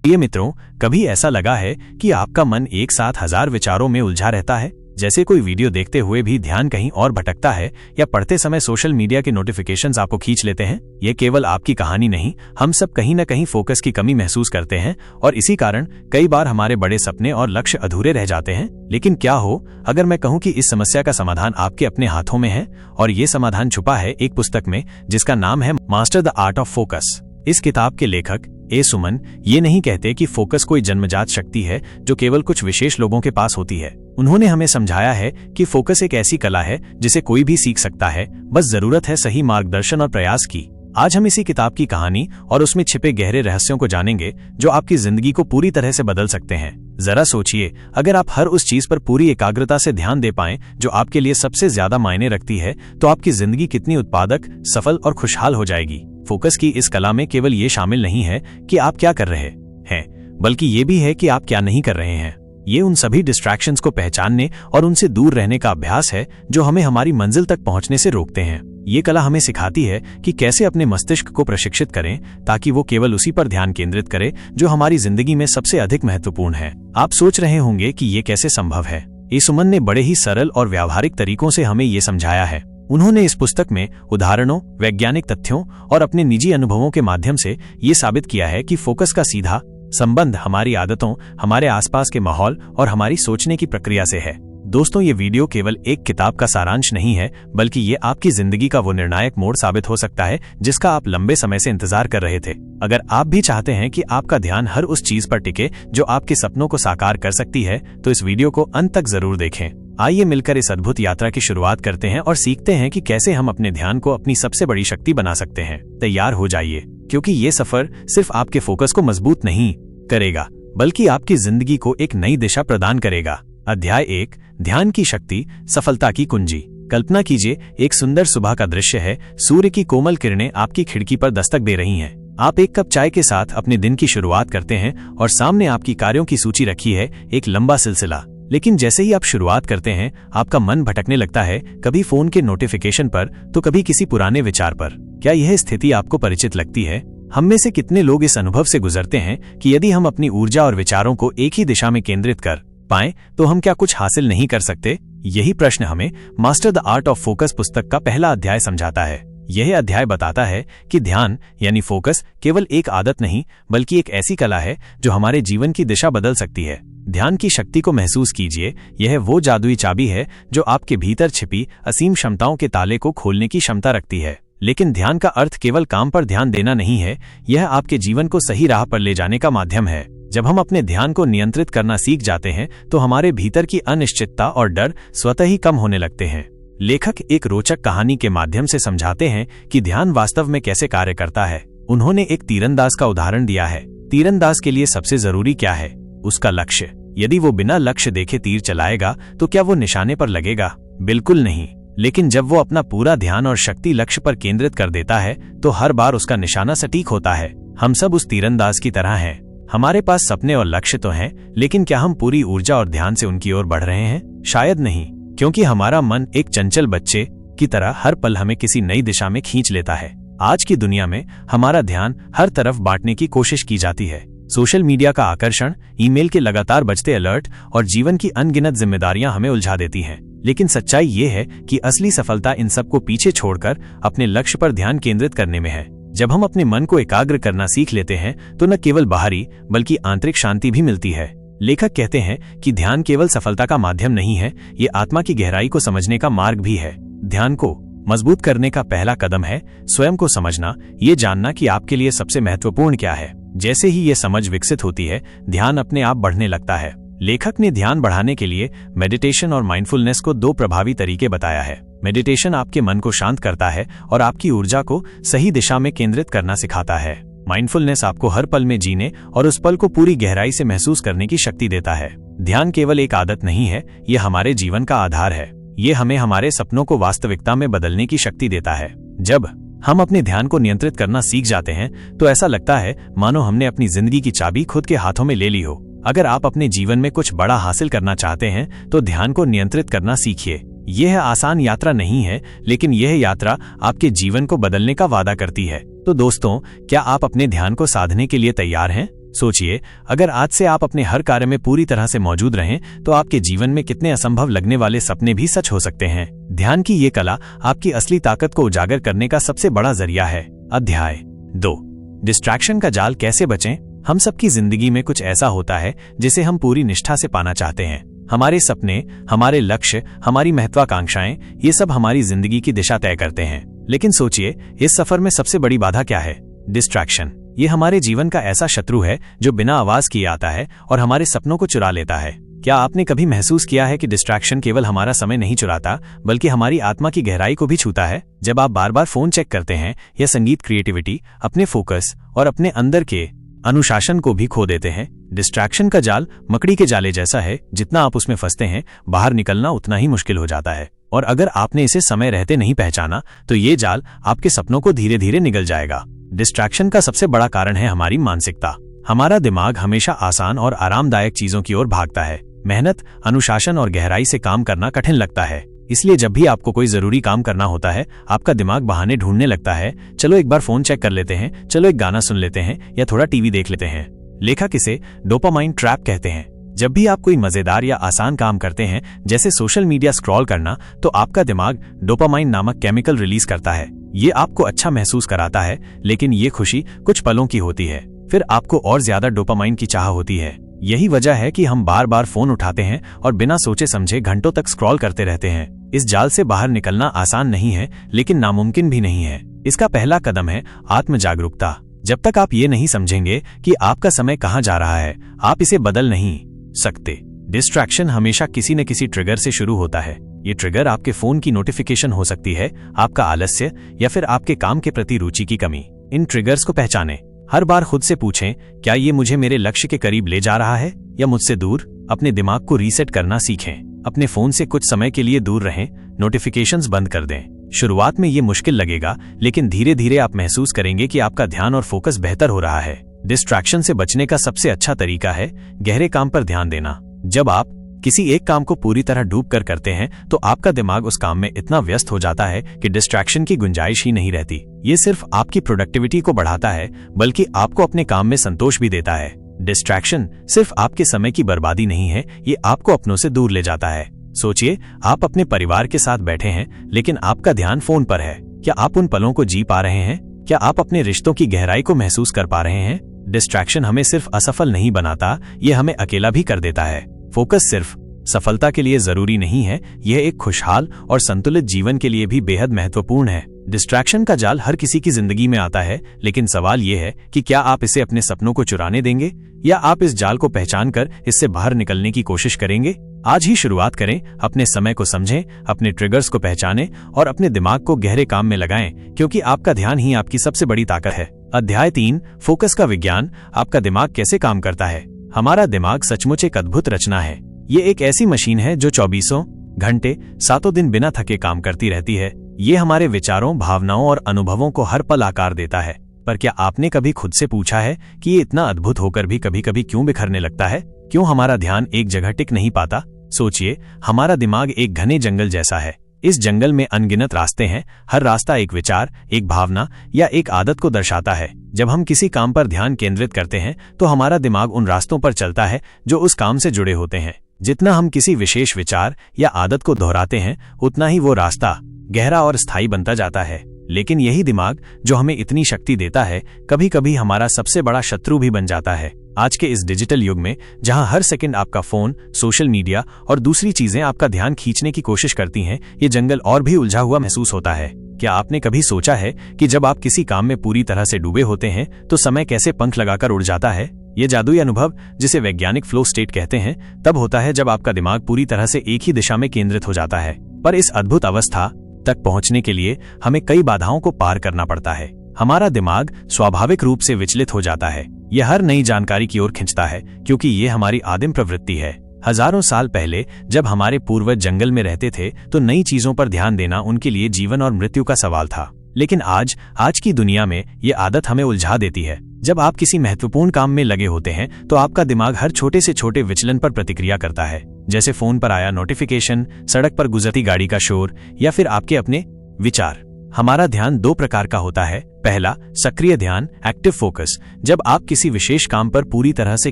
ये मित्रों, कभी ऐसा लगा है कि आपका मन एक साथ हजार विचारों में उलझा रहता है? जैसे कोई वीडियो देखते हुए भी ध्यान कहीं और भटकता है, या पढ़ते समय सोशल मीडिया के नोटिफिकेशंस आपको खींच लेते हैं। ये केवल आपकी कहानी नहीं, हम सब कहीं न कहीं फोकस की कमी महसूस करते हैं और इसी कारण कई बार हमारे बड़े सपने और लक्ष्य अधूरे रह जाते हैं। लेकिन क्या हो अगर मैं कहूँ कि इस समस्या का समाधान आपके अपने हाथों में है, और ये समाधान छुपा है एक पुस्तक में जिसका नाम है master the art of focus. इस किताब के लेखक ए सुमन ये नहीं कहते कि फोकस कोई जन्मजात शक्ति है जो केवल कुछ विशेष लोगों के पास होती है। उन्होंने हमें समझाया है कि फोकस एक ऐसी कला है जिसे कोई भी सीख सकता है, बस जरूरत है सही मार्गदर्शन और प्रयास की। आज हम इसी किताब की कहानी और उसमें छिपे गहरे रहस्यों को जानेंगे जो आपकी जिंदगी को पूरी तरह से बदल सकते हैं। जरा सोचिए, अगर आप हर उस चीज पर पूरी एकाग्रता से ध्यान दे पाएं जो आपके लिए सबसे ज्यादा मायने रखती है, तो आपकी जिंदगी कितनी उत्पादक, सफल और खुशहाल हो जाएगी। फोकस की इस कला में केवल ये शामिल नहीं है कि आप क्या कर रहे हैं, बल्कि ये भी है कि आप क्या नहीं कर रहे हैं। ये उन सभी डिस्ट्रैक्शंस को पहचानने और उनसे दूर रहने का अभ्यास है जो हमें हमारी मंजिल तक पहुंचने से रोकते हैं। ये कला हमें सिखाती है कि कैसे अपने मस्तिष्क को प्रशिक्षित करें ताकि वो केवल उसी पर ध्यान केंद्रित करे जो हमारी जिंदगी में सबसे अधिक महत्वपूर्ण है। आप सोच रहे होंगे कि ये कैसे संभव है। ए सुमन ने बड़े ही सरल और व्यावहारिक तरीकों से हमें ये समझाया है। उन्होंने इस पुस्तक में उदाहरणों, वैज्ञानिक तथ्यों और अपने निजी अनुभवों के माध्यम से ये साबित किया है कि फोकस का सीधा संबंध हमारी आदतों, हमारे आसपास के माहौल और हमारी सोचने की प्रक्रिया से है। दोस्तों, ये वीडियो केवल एक किताब का सारांश नहीं है, बल्कि ये आपकी जिंदगी का वो निर्णायक मोड़ साबित हो सकता है जिसका आप लंबे समय से इंतजार कर रहे थे। अगर आप भी चाहते हैं कि आपका ध्यान हर उस चीज पर टिके जो आपके सपनों को साकार कर सकती है, तो इस वीडियो को अंत तक जरूर देखें। आइए मिलकर इस अद्भुत यात्रा की शुरुआत करते हैं और सीखते हैं कि कैसे हम अपने ध्यान को अपनी सबसे बड़ी शक्ति बना सकते हैं। तैयार हो जाइए, क्योंकि ये सफर सिर्फ आपके फोकस को मजबूत नहीं करेगा, बल्कि आपकी जिंदगी को एक नई दिशा प्रदान करेगा। अध्याय 1, ध्यान की शक्ति, सफलता की कुंजी। कल्पना कीजिए, एक सुंदर सुबह का दृश्य है। सूर्य की कोमल किरणें आपकी खिड़की पर दस्तक दे रही हैं। आप एक कप चाय के साथ अपने दिन की शुरुआत करते हैं और सामने आपकी कार्यों की सूची रखी है, एक लंबा सिलसिला। लेकिन जैसे ही आप शुरुआत करते हैं, आपका मन भटकने लगता है, कभी फोन के नोटिफिकेशन पर तो कभी किसी पुराने विचार पर। क्या यह स्थिति आपको परिचित लगती है? हम में से कितने लोग इस अनुभव से गुजरते हैं कि यदि हम अपनी ऊर्जा और विचारों को एक ही दिशा में केंद्रित कर पाएं, तो हम क्या कुछ हासिल नहीं कर सकते? यही प्रश्न हमें master the art of focus पुस्तक का पहला अध्याय समझाता है। यह अध्याय बताता है कि ध्यान यानी फोकस केवल एक आदत नहीं, बल्कि एक ऐसी कला है जो हमारे जीवन की दिशा बदल सकती है। ध्यान की शक्ति को महसूस कीजिए। यह वो जादुई चाबी है जो आपके भीतर छिपी असीम क्षमताओं के ताले को खोलने की क्षमता रखती है। लेकिन ध्यान का अर्थ केवल काम पर ध्यान देना नहीं है, यह आपके जीवन को सही राह पर ले जाने का माध्यम है। जब हम अपने ध्यान को नियंत्रित करना सीख जाते हैं, तो हमारे भीतर की अनिश्चितता और डर स्वतः ही कम होने लगते हैं। लेखक एक रोचक कहानी के माध्यम से समझाते हैं कि ध्यान वास्तव में कैसे कार्य करता है। उन्होंने एक तीरंदाज का उदाहरण दिया है। तीरंदाज के लिए सबसे जरूरी क्या है? उसका लक्ष्य। यदि वो बिना लक्ष्य देखे तीर चलाएगा तो क्या वो निशाने पर लगेगा? बिल्कुल नहीं। लेकिन जब वो अपना पूरा ध्यान और शक्ति लक्ष्य पर केंद्रित कर देता है, तो हर बार उसका निशाना सटीक होता है। हम सब उस तीरंदाज की तरह हैं। हमारे पास सपने और लक्ष्य तो हैं, लेकिन क्या हम पूरी ऊर्जा और ध्यान से उनकी ओर बढ़ रहे हैं? शायद नहीं, क्योंकि हमारा मन एक चंचल बच्चे की तरह हर पल हमें किसी नई दिशा में खींच लेता है। आज की दुनिया में हमारा ध्यान हर तरफ बांटने की कोशिश की जाती है। सोशल मीडिया का आकर्षण, ईमेल के लगातार बजते अलर्ट और जीवन की अनगिनत जिम्मेदारियां हमें उलझा देती हैं। लेकिन सच्चाई ये है कि असली सफलता इन सबको पीछे छोड़कर अपने लक्ष्य पर ध्यान केंद्रित करने में है। जब हम अपने मन को एकाग्र करना सीख लेते हैं, तो न केवल बाहरी बल्कि आंतरिक शांति भी मिलती है। लेखक कहते हैं कि ध्यान केवल सफलता का माध्यम नहीं है, ये आत्मा की गहराई को समझने का मार्ग भी है। ध्यान को मजबूत करने का पहला कदम है स्वयं को समझना, ये जानना कि आपके लिए सबसे महत्वपूर्ण क्या है। जैसे ही ये समझ विकसित होती है, ध्यान अपने आप बढ़ने लगता है। लेखक ने ध्यान बढ़ाने के लिए मेडिटेशन और माइंडफुलनेस को दो प्रभावी तरीके बताया है। मेडिटेशन आपके मन को शांत करता है और आपकी ऊर्जा को सही दिशा में केंद्रित करना सिखाता है। माइंडफुलनेस आपको हर पल में जीने और उस पल को पूरी गहराई से महसूस करने की शक्ति देता है। ध्यान केवल एक आदत नहीं है, ये हमारे जीवन का आधार है। ये हमें हमारे सपनों को वास्तविकता में बदलने की शक्ति देता है। जब हम अपने ध्यान को नियंत्रित करना सीख जाते हैं, तो ऐसा लगता है मानो हमने अपनी जिंदगी की चाबी खुद के हाथों में ले ली हो। अगर आप अपने जीवन में कुछ बड़ा हासिल करना चाहते हैं, तो ध्यान को नियंत्रित करना सीखिए। यह आसान यात्रा नहीं है, लेकिन यह यात्रा आपके जीवन को बदलने का वादा करती है। तो दोस्तों, क्या आप अपने ध्यान को साधने के लिए तैयार हैं? सोचिए, अगर आज से आप अपने हर कार्य में पूरी तरह से मौजूद रहें तो आपके जीवन में कितने असंभव लगने वाले सपने भी सच हो सकते हैं। ध्यान की ये कला आपकी असली ताकत को उजागर करने का सबसे बड़ा जरिया है। अध्याय 2, डिस्ट्रैक्शन का जाल कैसे बचें। हम सबकी जिंदगी में कुछ ऐसा होता है जिसे हम पूरी निष्ठा से पाना चाहते हैं। हमारे सपने, हमारे लक्ष्य, हमारी महत्वाकांक्षाएं, ये सब हमारी जिंदगी की दिशा तय करते हैं। लेकिन सोचिए, इस सफर में सबसे बड़ी बाधा क्या है? डिस्ट्रैक्शन। ये हमारे जीवन का ऐसा शत्रु है जो बिना आवाज किए आता है और हमारे सपनों को चुरा लेता है। क्या आपने कभी महसूस किया है कि डिस्ट्रैक्शन केवल हमारा समय नहीं चुराता बल्कि हमारी आत्मा की गहराई को भी छूता है? जब आप बार बार फोन चेक करते हैं या संगीत, क्रिएटिविटी, अपने फोकस और अपने अंदर के अनुशासन को भी खो देते हैं। डिस्ट्रैक्शन का जाल मकड़ी के जाले जैसा है, जितना आप उसमें फंसते हैं बाहर निकलना उतना ही मुश्किल हो जाता है। और अगर आपने इसे समय रहते नहीं पहचाना तो ये जाल आपके सपनों को धीरे धीरे निगल जाएगा। डिस्ट्रैक्शन का सबसे बड़ा कारण है हमारी मानसिकता। हमारा दिमाग हमेशा आसान और आरामदायक चीजों की ओर भागता है। मेहनत, अनुशासन और गहराई से काम करना कठिन लगता है। इसलिए जब भी आपको कोई जरूरी काम करना होता है, आपका दिमाग बहाने ढूंढने लगता है। चलो एक बार फोन चेक कर लेते हैं, चलो एक गाना सुन लेते हैं या थोड़ा टीवी देख लेते हैं। लेखक इसे डोपामाइन ट्रैप कहते हैं। जब भी आप कोई मजेदार या आसान काम करते हैं, जैसे सोशल मीडिया स्क्रॉल करना, तो आपका दिमाग डोपामाइन नामक केमिकल रिलीज करता है। ये आपको अच्छा महसूस कराता है, लेकिन ये खुशी कुछ पलों की होती है। फिर आपको और ज्यादा डोपामाइन की चाह होती है। यही वजह है कि हम बार बार फोन उठाते हैं और बिना सोचे समझे घंटों तक स्क्रॉल करते रहते हैं। इस जाल से बाहर निकलना आसान नहीं है, लेकिन नामुमकिन भी नहीं है। इसका पहला कदम है आत्म जागरूकता। जब तक आप ये नहीं समझेंगे कि आपका समय कहाँ जा रहा है, आप इसे बदल नहीं सकते। डिस्ट्रैक्शन हमेशा किसी न किसी ट्रिगर से शुरू होता है। ये ट्रिगर आपके फोन की नोटिफिकेशन हो सकती है, आपका आलस्य या फिर आपके काम के प्रति रुचि की कमी। इन ट्रिगर्स को पहचानें। हर बार खुद से पूछें, क्या ये मुझे मेरे लक्ष्य के करीब ले जा रहा है या मुझसे दूर? अपने दिमाग को रीसेट करना सीखें। अपने फोन से कुछ समय के लिए दूर रहें, नोटिफिकेशंस बंद कर दें। शुरुआत में ये मुश्किल लगेगा, लेकिन धीरे धीरे आप महसूस करेंगे कि आपका ध्यान और फोकस बेहतर हो रहा है। डिस्ट्रैक्शन से बचने का सबसे अच्छा तरीका है गहरे काम पर ध्यान देना। जब आप किसी एक काम को पूरी तरह डूब कर करते हैं तो आपका दिमाग उस काम में इतना व्यस्त हो जाता है कि डिस्ट्रैक्शन की गुंजाइश ही नहीं रहती। ये सिर्फ आपकी प्रोडक्टिविटी को बढ़ाता है, बल्कि आपको अपने काम में संतोष भी देता है। डिस्ट्रैक्शन सिर्फ आपके समय की बर्बादी नहीं है, ये आपको अपनों से दूर ले जाता है। सोचिए, आप अपने परिवार के साथ बैठे हैं, लेकिन आपका ध्यान फोन पर है। क्या आप उन पलों को जी पा रहे हैं? क्या आप अपने रिश्तों की गहराई को महसूस कर पा रहे हैं? डिस्ट्रैक्शन हमें सिर्फ असफल नहीं बनाता, ये हमें अकेला भी कर देता है। फोकस सिर्फ सफलता के लिए जरूरी नहीं है, यह एक खुशहाल और संतुलित जीवन के लिए भी बेहद महत्वपूर्ण है। डिस्ट्रैक्शन का जाल हर किसी की जिंदगी में आता है, लेकिन सवाल यह है कि क्या आप इसे अपने सपनों को चुराने देंगे या आप इस जाल को पहचान कर इससे बाहर निकलने की कोशिश करेंगे? आज ही शुरुआत करें। अपने समय को समझें, अपने ट्रिगर्स को पहचानें और अपने दिमाग को गहरे काम में लगाएं, क्योंकि आपका ध्यान ही आपकी सबसे बड़ी ताकत है। अध्याय 3, फोकस का विज्ञान। आपका दिमाग कैसे काम करता है? हमारा दिमाग सचमुच एक अद्भुत रचना है। ये एक ऐसी मशीन है जो 24 घंटे 7 दिन बिना थके काम करती रहती है। ये हमारे विचारों, भावनाओं और अनुभवों को हर पल आकार देता है। पर क्या आपने कभी खुद से पूछा है कि ये इतना अद्भुत होकर भी कभी कभी क्यों बिखरने लगता है? क्यों हमारा ध्यान एक जगह टिक नहीं पाता? सोचिए, हमारा दिमाग एक घने जंगल जैसा है। इस जंगल में अनगिनत रास्ते हैं। हर रास्ता एक विचार, एक भावना या एक आदत को दर्शाता है। जब हम किसी काम पर ध्यान केंद्रित करते हैं तो हमारा दिमाग उन रास्तों पर चलता है जो उस काम से जुड़े होते हैं। जितना हम किसी विशेष विचार या आदत को दोहराते हैं, उतना ही वो रास्ता गहरा और स्थायी बनता जाता है। लेकिन यही दिमाग जो हमें इतनी शक्ति देता है, कभी कभी हमारा सबसे बड़ा शत्रु भी बन जाता है। आज के इस डिजिटल युग में, जहां हर सेकंड आपका फोन, सोशल मीडिया और दूसरी चीजें आपका ध्यान खींचने की कोशिश करती हैं, ये जंगल और भी उलझा हुआ महसूस होता है। क्या आपने कभी सोचा है कि जब आप किसी काम में पूरी तरह से डूबे होते हैं तो समय कैसे पंख लगाकर उड़ जाता है? ये जादुई अनुभव, जिसे वैज्ञानिक फ्लो स्टेट कहते हैं, तब होता है जब आपका दिमाग पूरी तरह से एक ही दिशा में केंद्रित हो जाता है। पर इस अद्भुत अवस्था तक पहुंचने के लिए हमें कई बाधाओं को पार करना पड़ता है। हमारा दिमाग स्वाभाविक रूप से विचलित हो जाता है। यह हर नई जानकारी की ओर खींचता है, क्योंकि ये हमारी आदिम प्रवृत्ति है। हजारों साल पहले जब हमारे पूर्वज जंगल में रहते थे तो नई चीजों पर ध्यान देना उनके लिए जीवन और मृत्यु का सवाल था। लेकिन आज की दुनिया में ये आदत हमें उलझा देती है। जब आप किसी महत्वपूर्ण काम में लगे होते हैं तो आपका दिमाग हर छोटे से छोटे विचलन पर प्रतिक्रिया करता है, जैसे फोन पर आया नोटिफिकेशन, सड़क पर गुजरती गाड़ी का शोर या फिर आपके अपने विचार। हमारा ध्यान दो प्रकार का होता है। पहला, सक्रिय ध्यान, एक्टिव फोकस, जब आप किसी विशेष काम पर पूरी तरह से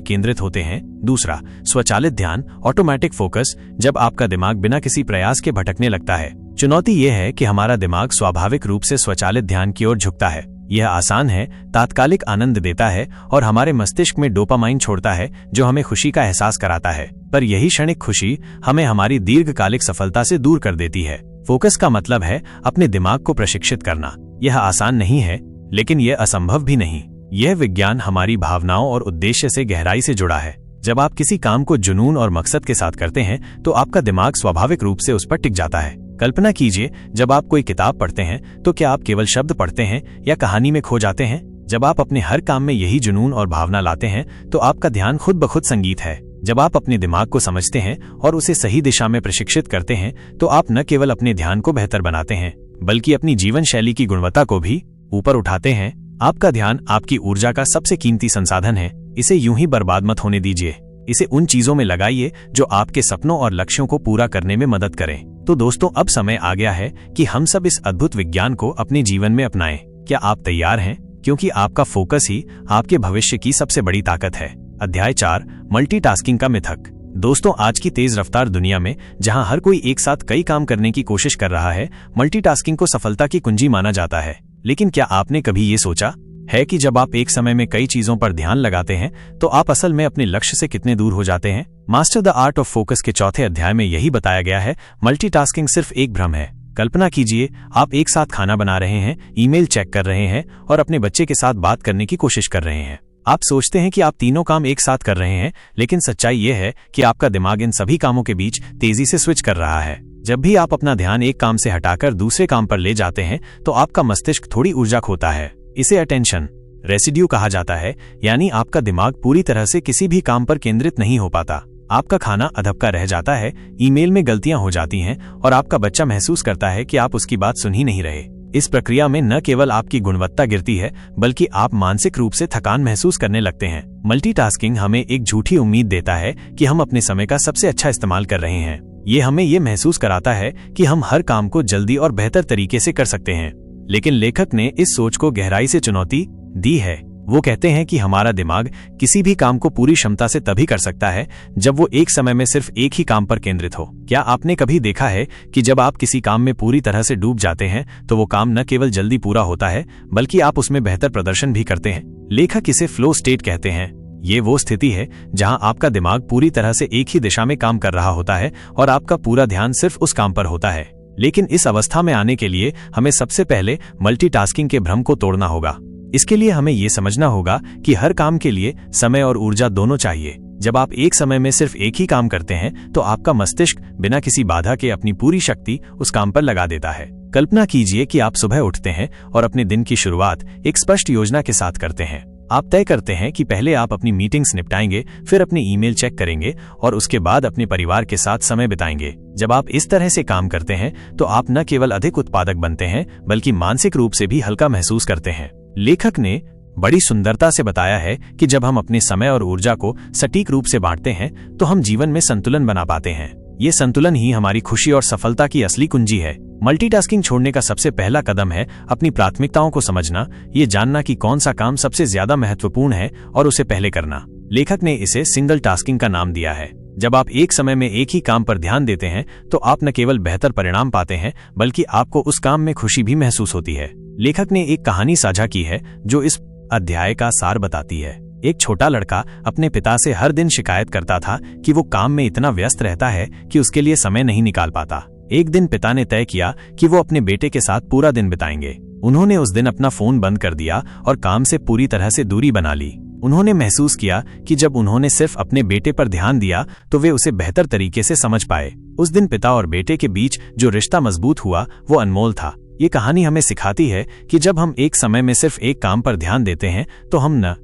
केंद्रित होते हैं। दूसरा, स्वचालित ध्यान, ऑटोमेटिक फोकस, जब आपका दिमाग बिना किसी प्रयास के भटकने लगता है। चुनौती यह है कि हमारा दिमाग स्वाभाविक रूप से स्वचालित ध्यान की ओर झुकता है। यह आसान है, तात्कालिक आनंद देता है और हमारे मस्तिष्क में डोपामाइन छोड़ता है, जो हमें खुशी का एहसास कराता है। पर यही क्षणिक खुशी हमें हमारी दीर्घकालिक सफलता से दूर कर देती है। फोकस का मतलब है अपने दिमाग को प्रशिक्षित करना। यह आसान नहीं है, लेकिन यह असंभव भी नहीं। यह विज्ञान हमारी भावनाओं और उद्देश्य से गहराई से जुड़ा है। जब आप किसी काम को जुनून और मकसद के साथ करते हैं, तो आपका दिमाग स्वाभाविक रूप से उस पर टिक जाता है। कल्पना कीजिए, जब आप कोई किताब पढ़ते हैं, तो क्या आप केवल शब्द पढ़ते हैं या कहानी में खो जाते हैं? जब आप अपने हर काम में यही जुनून और भावना लाते हैं, तो आपका ध्यान खुद ब खुद संगीत है। जब आप अपने दिमाग को समझते हैं और उसे सही दिशा में प्रशिक्षित करते हैं, तो आप न केवल अपने ध्यान को बेहतर बनाते हैं, बल्कि अपनी जीवन शैली की गुणवत्ता को भी ऊपर उठाते हैं। आपका ध्यान आपकी ऊर्जा का सबसे कीमती संसाधन है। इसे यूं ही बर्बाद मत होने दीजिए। इसे उन चीजों में लगाइए जो आपके सपनों और लक्ष्यों को पूरा करने में मदद करें। तो दोस्तों, अब समय आ गया है कि हम सब इस अद्भुत विज्ञान को अपने जीवन में अपनाएं। क्या आप तैयार हैं? क्योंकि आपका फोकस ही आपके भविष्य की सबसे बड़ी ताकत है। अध्याय 4, मल्टीटास्किंग का मिथक। दोस्तों, आज की तेज रफ्तार दुनिया में, जहां हर कोई एक साथ कई काम करने की कोशिश कर रहा है, मल्टीटास्किंग को सफलता की कुंजी माना जाता है। लेकिन क्या आपने कभी ये सोचा है कि जब आप एक समय में कई चीजों पर ध्यान लगाते हैं, तो आप असल में अपने लक्ष्य से कितने दूर हो जाते हैं? Master the art of focus के चौथे अध्याय में यही बताया गया है। मल्टीटास्किंग सिर्फ एक भ्रम है। कल्पना कीजिए, आप एक साथ खाना बना रहे हैं, ईमेल चेक कर रहे हैं और अपने बच्चे के साथ बात करने की कोशिश कर रहे हैं। आप सोचते हैं कि आप तीनों काम एक साथ कर रहे हैं, लेकिन सच्चाई यह है कि आपका दिमाग इन सभी कामों के बीच तेजी से स्विच कर रहा है। जब भी आप अपना ध्यान एक काम से हटाकर दूसरे काम पर ले जाते हैं, तो आपका मस्तिष्क थोड़ी ऊर्जा खोता है। इसे अटेंशन रेसिड्यू कहा जाता है, यानी आपका दिमाग पूरी तरह से किसी भी काम पर केंद्रित नहीं हो पाता। आपका खाना अधपका रह जाता है, ईमेल में गलतियां हो जाती हैं और आपका बच्चा महसूस करता है कि आप उसकी बात सुन ही नहीं रहे। इस प्रक्रिया में न केवल आपकी गुणवत्ता गिरती है, बल्कि आप मानसिक रूप से थकान महसूस करने लगते हैं। मल्टीटास्किंग हमें एक झूठी उम्मीद देता है कि हम अपने समय का सबसे अच्छा इस्तेमाल कर रहे हैं। ये हमें ये महसूस कराता है कि हम हर काम को जल्दी और बेहतर तरीके से कर सकते हैं। लेकिन लेखक ने इस सोच को गहराई से चुनौती दी है। वो कहते हैं कि हमारा दिमाग किसी भी काम को पूरी क्षमता से तभी कर सकता है जब वो एक समय में सिर्फ एक ही काम पर केंद्रित हो। क्या आपने कभी देखा है कि जब आप किसी काम में पूरी तरह से डूब जाते हैं, तो वो काम न केवल जल्दी पूरा होता है, बल्कि आप उसमें बेहतर प्रदर्शन भी करते हैं? लेखक इसे फ्लो स्टेट कहते हैं। ये वो स्थिति है जहां आपका दिमाग पूरी तरह से एक ही दिशा में काम कर रहा होता है और आपका पूरा ध्यान सिर्फ उस काम पर होता है। लेकिन इस अवस्था में आने के लिए हमें सबसे पहले मल्टीटास्किंग के भ्रम को तोड़ना होगा। इसके लिए हमें यह समझना होगा कि हर काम के लिए समय और ऊर्जा दोनों चाहिए। जब आप एक समय में सिर्फ एक ही काम करते हैं, तो आपका मस्तिष्क बिना किसी बाधा के अपनी पूरी शक्ति उस काम पर लगा देता है। कल्पना कीजिए कि आप सुबह उठते हैं और अपने दिन की शुरुआत एक स्पष्ट योजना के साथ करते हैं। आप तय करते हैं कि पहले आप अपनी मीटिंग्स निपटाएंगे, फिर अपनी ईमेल चेक करेंगे और उसके बाद अपने परिवार के साथ समय बिताएंगे। जब आप इस तरह से काम करते हैं, तो आप न केवल अधिक उत्पादक बनते हैं, बल्कि मानसिक रूप से भी हल्का महसूस करते हैं। लेखक ने बड़ी सुंदरता से बताया है कि जब हम अपने समय और ऊर्जा को सटीक रूप से बांटते हैं, तो हम जीवन में संतुलन बना पाते हैं। ये संतुलन ही हमारी खुशी और सफलता की असली कुंजी है। मल्टीटास्किंग छोड़ने का सबसे पहला कदम है अपनी प्राथमिकताओं को समझना, ये जानना कि कौन सा काम सबसे ज्यादा महत्वपूर्ण है और उसे पहले करना। लेखक ने इसे सिंगल टास्किंग का नाम दिया है। जब आप एक समय में एक ही काम पर ध्यान देते हैं, तो आप न केवल बेहतर परिणाम पाते हैं, बल्कि आपको उस काम में खुशी भी महसूस होती है। लेखक ने एक कहानी साझा की है जो इस अध्याय का सार बताती है। एक छोटा लड़का अपने पिता से हर दिन शिकायत करता था कि वो काम में इतना व्यस्त रहता है कि उसके लिए समय नहीं निकाल पाता। एक दिन पिता ने तय किया कि वो अपने बेटे के साथ पूरा दिन बिताएंगे। उन्होंने उस दिन अपना फोन बंद कर दिया और काम से पूरी तरह से दूरी बना ली। उन्होंने महसूस किया कि जब उन्होंने सिर्फ अपने बेटे पर ध्यान दिया, तो वे उसे बेहतर तरीके से समझ पाए। उस दिन पिता और बेटे के बीच जो रिश्ता मजबूत हुआ, वो अनमोल था। ये कहानी हमें सिखाती है कि जब हम एक समय में सिर्फ एक काम पर ध्यान देते हैं, तो हम न